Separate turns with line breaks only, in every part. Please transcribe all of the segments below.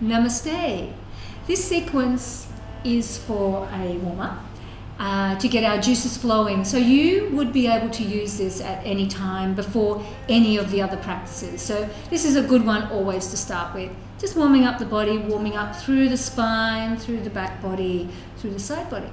Namaste. This sequence is for a warm-up to get our juices flowing. So you would be able to use this at any time before any of the other practices. So this is a good one always to start with. Just warming up the body, warming up through the spine, through the back body, through the side body.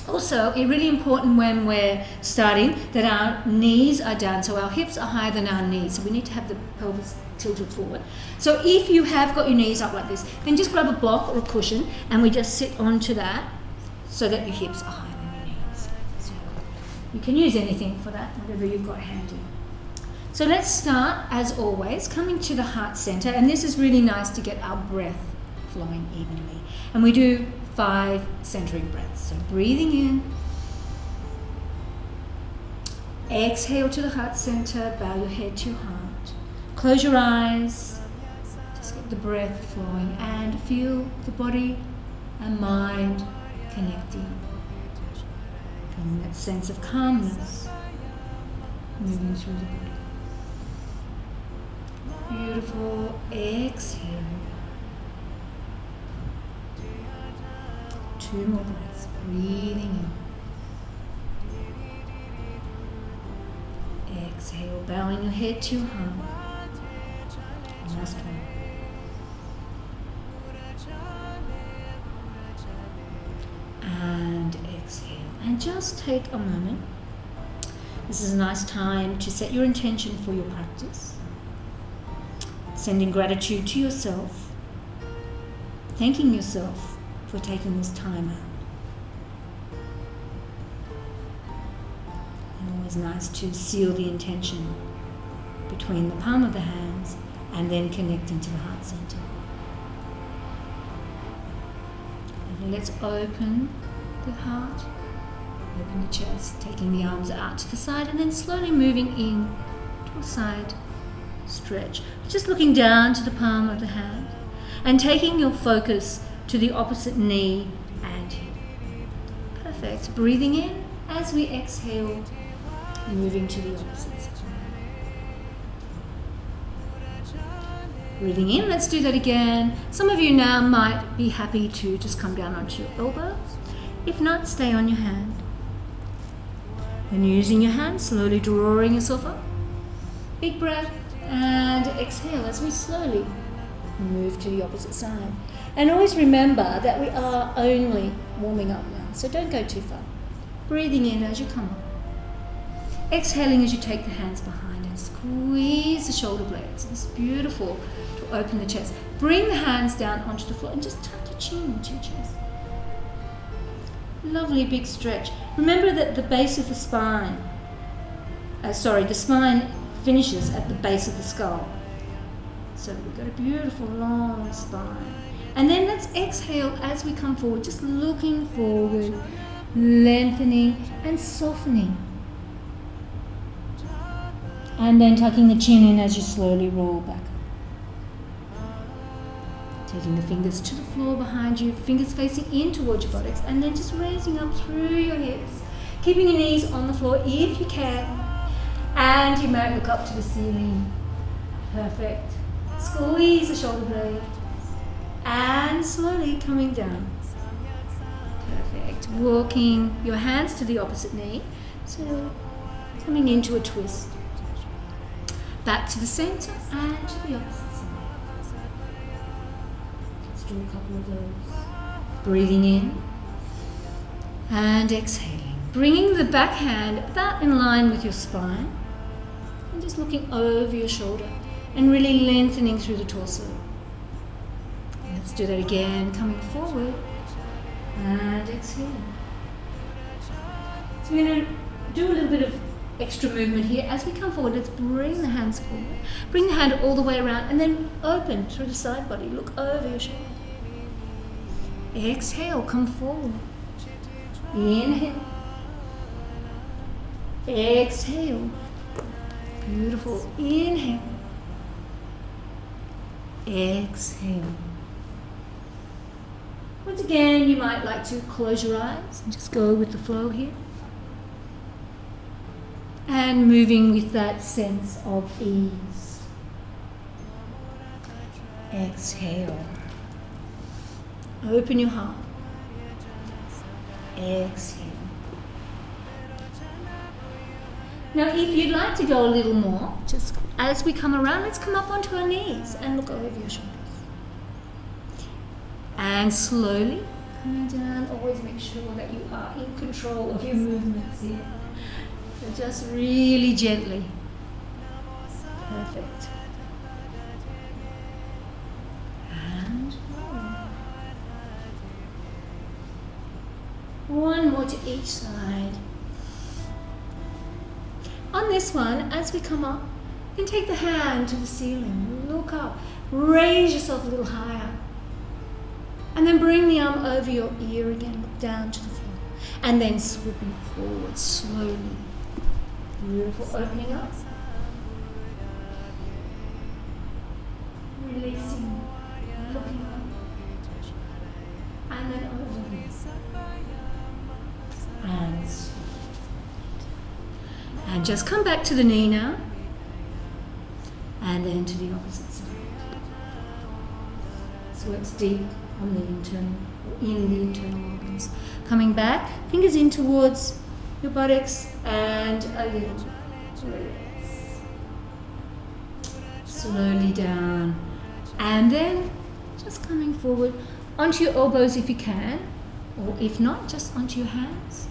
Also, it's really important when we're starting that our knees are down, so our hips are higher than our knees. So we need to have the pelvis tilted forward. So if you have got your knees up like this, then just grab a block or a cushion and we just sit onto that so that your hips are higher than your knees. So you can use anything for that, whatever you've got handy. So let's start, as always, coming to the heart center, and this is really nice to get our breath flowing evenly. And we do 5 centering breaths. So breathing in, exhale to the heart center, bow your head to your heart. Close your eyes, just get the breath flowing and feel the body and mind connecting. Feeling that sense of calmness moving through the body. Beautiful. Exhale. 2 more breaths. Breathing in. Exhale, bowing your head to your heart. Last one. And exhale. And just take a moment. This is a nice time to set your intention for your practice. Sending gratitude to yourself. Thanking yourself for taking this time out. And always nice to seal the intention between the palm of the hands and then connecting to the heart center. And then let's open the heart, open the chest, taking the arms out to the side and then slowly moving in to a side stretch. Just looking down to the palm of the hand and taking your focus to the opposite knee and hip. Perfect. Breathing in as we exhale, moving to the opposite side. Breathing in, let's do that again. Some of you now might be happy to just come down onto your elbow. If not, stay on your hand. Then using your hand, slowly drawing yourself up. Big breath and exhale as we slowly move to the opposite side. And always remember that we are only warming up now, so don't go too far. Breathing in as you come up. Exhaling as you take the hands behind and squeeze the shoulder blades. It's beautiful to open the chest. Bring the hands down onto the floor and just tuck your chin into your chest. Lovely big stretch. Remember that the base of the spine, the spine finishes at the base of the skull. So we've got a beautiful long spine. And then let's exhale as we come forward, just looking forward, lengthening and softening. And then tucking the chin in as you slowly roll back. Taking the fingers to the floor behind you, fingers facing in towards your buttocks, and then just raising up through your hips. Keeping your knees on the floor if you can. And you might look up to the ceiling. Perfect. Squeeze the shoulder blade. And slowly coming down. Perfect. Walking your hands to the opposite knee. So coming into a twist. Back to the center and to the opposite side. Let's do a couple of those. Breathing in and exhaling. Bringing the back hand about in line with your spine and just looking over your shoulder and really lengthening through the torso. Let's do that again, coming forward and exhaling. So we're going to do a little bit of extra movement here. As we come forward, let's bring the hands forward. Bring the hand all the way around and then open through the side body. Look over your shoulder. Exhale, come forward. Inhale. Exhale. Beautiful. Inhale. Exhale. Once again, you might like to close your eyes and just go with the flow here. And moving with that sense of ease. Exhale. Open your heart. Exhale. Now if you'd like to go a little more, just as we come around, let's come up onto our knees and look over your shoulders. And slowly coming down, always make sure that you are in control of your movements here. So just really gently. Perfect. And one more to each side. On this one, as we come up, you can take the hand to the ceiling, look up, raise yourself a little higher. And then bring the arm over your ear again, look down to the floor. And then swooping forward slowly. Beautiful, opening up. Releasing, looking up. And then over. And sweet. And just come back to the knee now. And then to the opposite side. So it's deep on the internal organs. Coming back, fingers in towards your buttocks and a little release. Slowly down. And then just coming forward onto your elbows if you can, or if not, just onto your hands.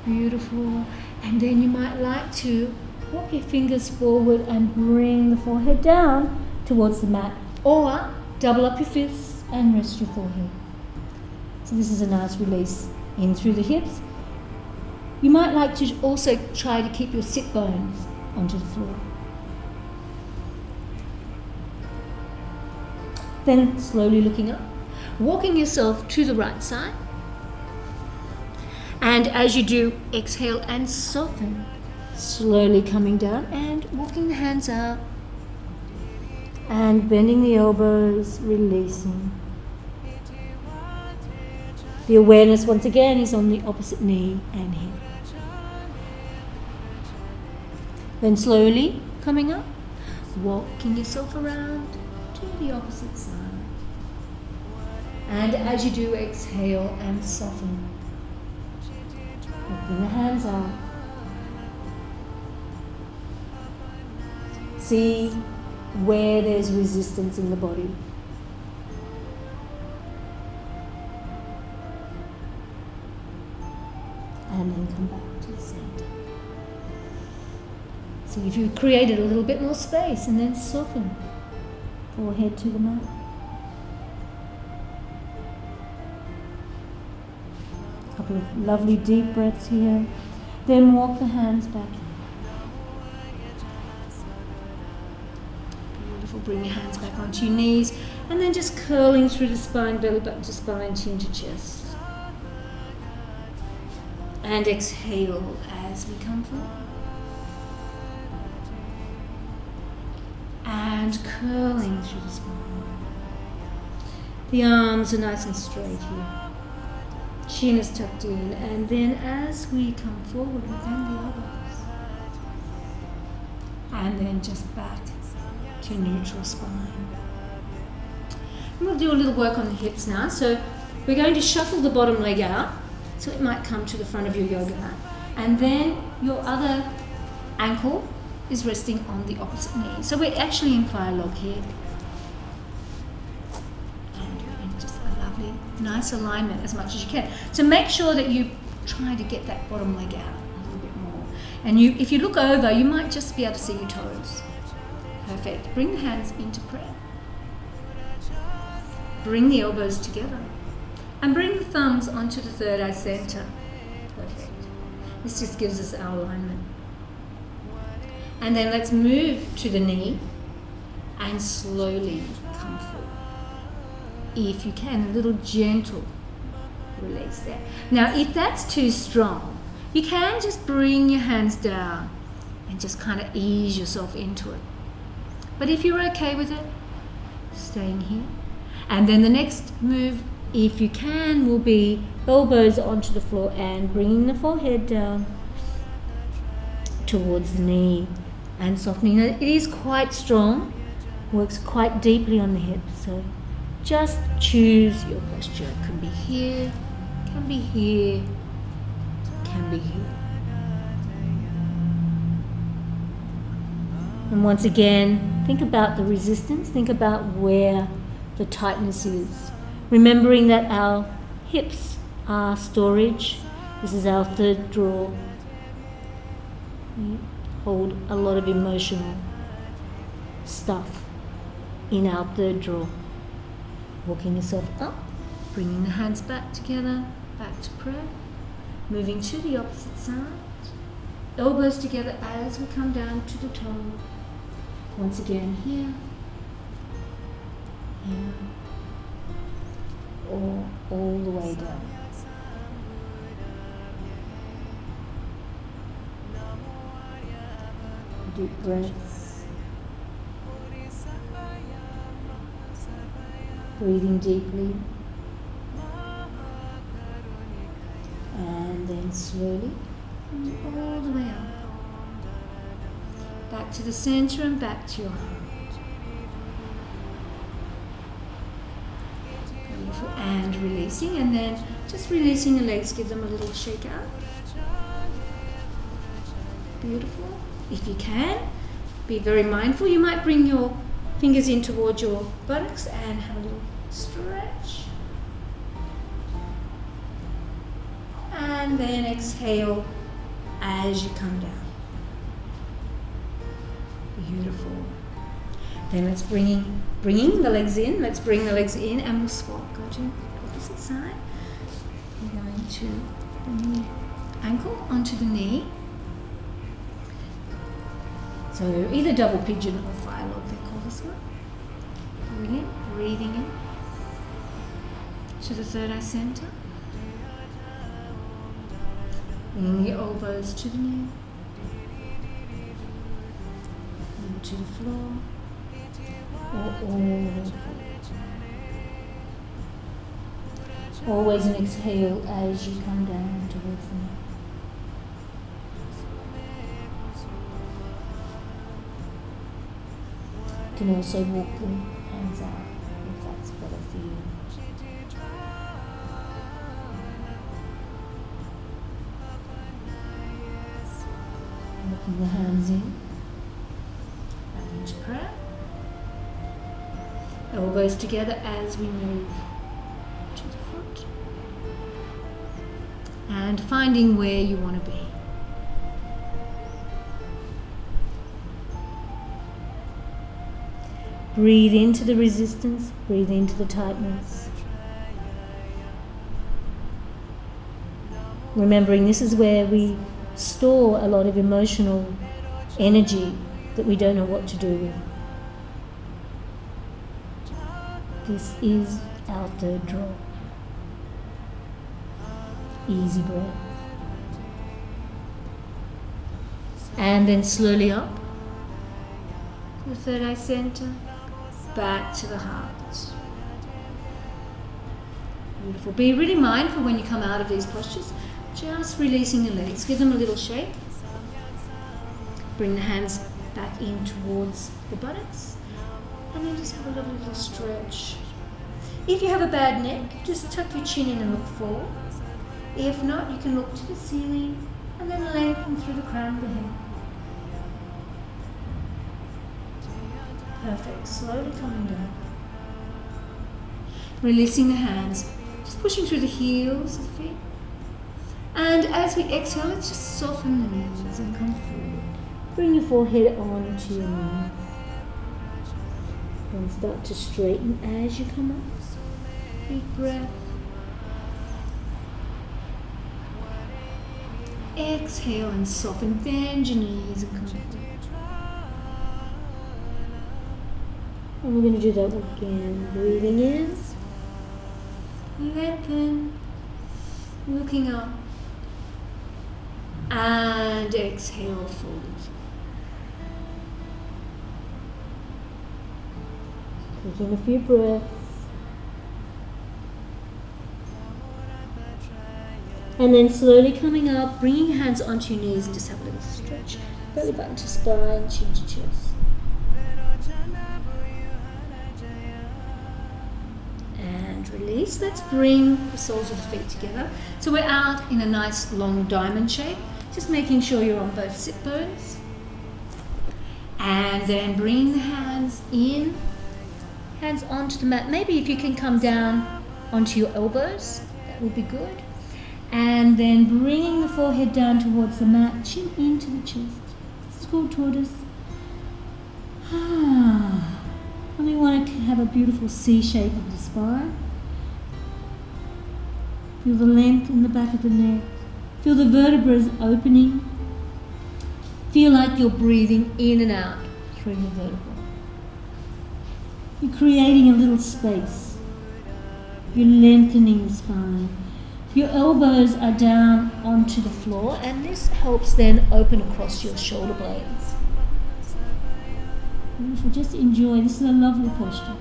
Beautiful. And then you might like to walk your fingers forward and bring the forehead down towards the mat. Or double up your fists and rest your forehead. So this is a nice release in through the hips. You might like to also try to keep your sit bones onto the floor. Then slowly looking up, walking yourself to the right side. And as you do, exhale and soften. Slowly coming down and walking the hands out. And bending the elbows, releasing. The awareness once again is on the opposite knee and hip. Then slowly coming up, walking yourself around to the opposite side. And as you do, exhale and soften. Open the hands out. See where there's resistance in the body. And then come back to the center. So if you created a little bit more space and then soften. Forehead to the mat. A couple of lovely deep breaths here. Then walk the hands back in. Bring your hands back onto your knees and then just curling through the spine, belly button to spine, chin to chest. And exhale as we come forward. And curling through the spine. The arms are nice and straight here. Chin is tucked in, and then as we come forward, we bend the elbows. And then just back to neutral spine. And we'll do a little work on the hips now. So we're going to shuffle the bottom leg out, so it might come to the front of your yoga mat. And then your other ankle is resting on the opposite knee. So we're actually in fire log here. And in just a lovely, nice alignment as much as you can. So make sure that you try to get that bottom leg out a little bit more. And if you look over, you might just be able to see your toes. Perfect. Bring the hands into prayer. Bring the elbows together. And bring the thumbs onto the third eye center. Perfect. This just gives us our alignment. And then let's move to the knee and slowly come forward. If you can, a little gentle release there. Now, if that's too strong, you can just bring your hands down and just kind of ease yourself into it. But if you're okay with it, staying here. And then the next move, if you can, will be elbows onto the floor and bringing the forehead down towards the knee and softening. It is quite strong, works quite deeply on the hips, so Just choose your posture. It can be here, can be here, can be here. And once again, think about the resistance, think about where the tightness is. Remembering that our hips are storage. This is our third drawer. We hold a lot of emotional stuff in our third drawer. Walking yourself up, bringing the hands back together, back to prayer. Moving to the opposite side. Elbows together as we come down to the toe. Once again here, here, or all the way down. Deep breaths. Breathing deeply. And then slowly, all the way up. Back to the center and back to your heart. Beautiful. And releasing, and then just releasing the legs, give them a little shake out. Beautiful. If you can, be very mindful. You might bring your fingers in towards your buttocks and have a little stretch. And then exhale as you come down. Beautiful. Then let's bringing the legs in. Let's bring the legs in and we'll swap. Go to the opposite side. We're going to bring the ankle onto the knee. So either double pigeon or fire log, they call this one. Brilliant. Breathing in to the third eye center. Bringing the elbows to the knee. To the floor, or all the way forward. Always an exhale as you come down towards the knee. You can also walk the hands out if that's better for you. Walking the hands in. Into prayer. Elbows together as we move to the foot. And finding where you want to be. Breathe into the resistance, breathe into the tightness. Remembering this is where we store a lot of emotional energy that we don't know what to do with. This is our third draw. Easy breath. And then slowly up. The third eye center. Back to the heart. Beautiful. Be really mindful when you come out of these postures. Just releasing the legs. Give them a little shake. Bring the hands back in towards the buttocks, and then just have a little stretch. If you have a bad neck, just tuck your chin in and look forward. If not, you can look to the ceiling and then lengthen through the crown of the head. Perfect. Slowly coming down. Releasing the hands, just pushing through the heels of the feet. And as we exhale, let's just soften the knees and come forward. Bring your forehead onto your knee. And start to straighten as you come up. Big breath. Exhale and soften. Bend your knees and come forward. And we're going to do that again. Breathing in. Lengthen. Looking up. And exhale, fold. Taking a few breaths. And then slowly coming up, bringing your hands onto your knees and just have a little stretch. Belly button to spine, chin to chest. and release. Let's bring the soles of the feet together. So we're out in a nice long diamond shape, just making sure you're on both sit bones. And then bring the hands in, hands onto the mat. Maybe if you can come down onto your elbows, that would be good. And then bringing the forehead down towards the mat, chin into the chest. This is called tortoise. And we want to have a beautiful C shape of the spine. Feel the length in the back of the neck. Feel the vertebrae opening. Feel like you're breathing in and out through your vertebra. You're creating a little space. You're lengthening the spine. Your elbows are down onto the floor, and this helps then open across your shoulder blades. Beautiful. Just enjoy. This is a lovely posture.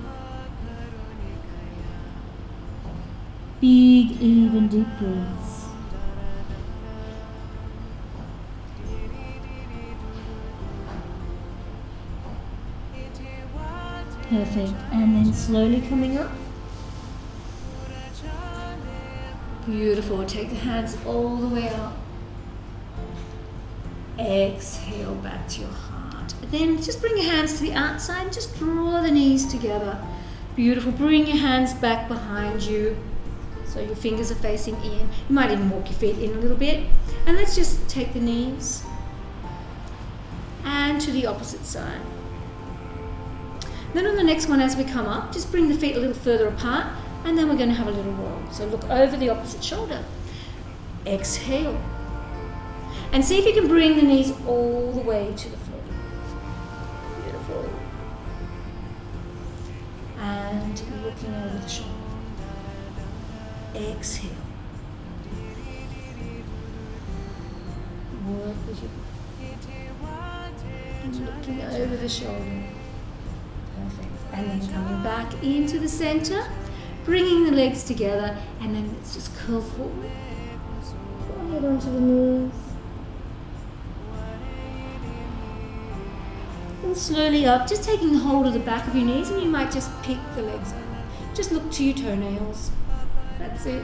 Big, even, deep breaths. Perfect. And then slowly coming up. Beautiful. Take the hands all the way up. Exhale back to your heart. Then just bring your hands to the outside and just draw the knees together. Beautiful. Bring your hands back behind you so your fingers are facing in. You might even walk your feet in a little bit. And let's just take the knees and to the opposite side. Then on the next one, as we come up, just bring the feet a little further apart, and then we're going to have a little roll. So look over the opposite shoulder. Exhale. And see if you can bring the knees all the way to the floor. Beautiful. And looking over the shoulder. Exhale. Work with your body. Looking over the shoulder. Perfect. And then coming back into the center, bringing the legs together, and then let's just curl forward. Head onto the knees. And slowly up, just taking hold of the back of your knees, and you might just pick the legs up. Just look to your toenails. That's it.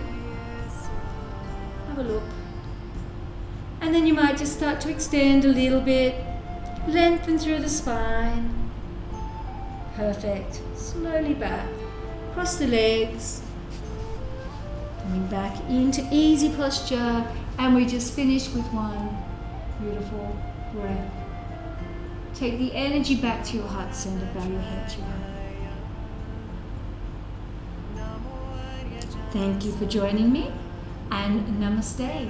Have a look. And then you might just start to extend a little bit, lengthen through the spine. Perfect. Slowly back. Cross the legs. Coming back into easy posture. And we just finished with one beautiful breath. Take the energy back to your heart center. Bow your head to your heart. Thank you for joining me. And namaste.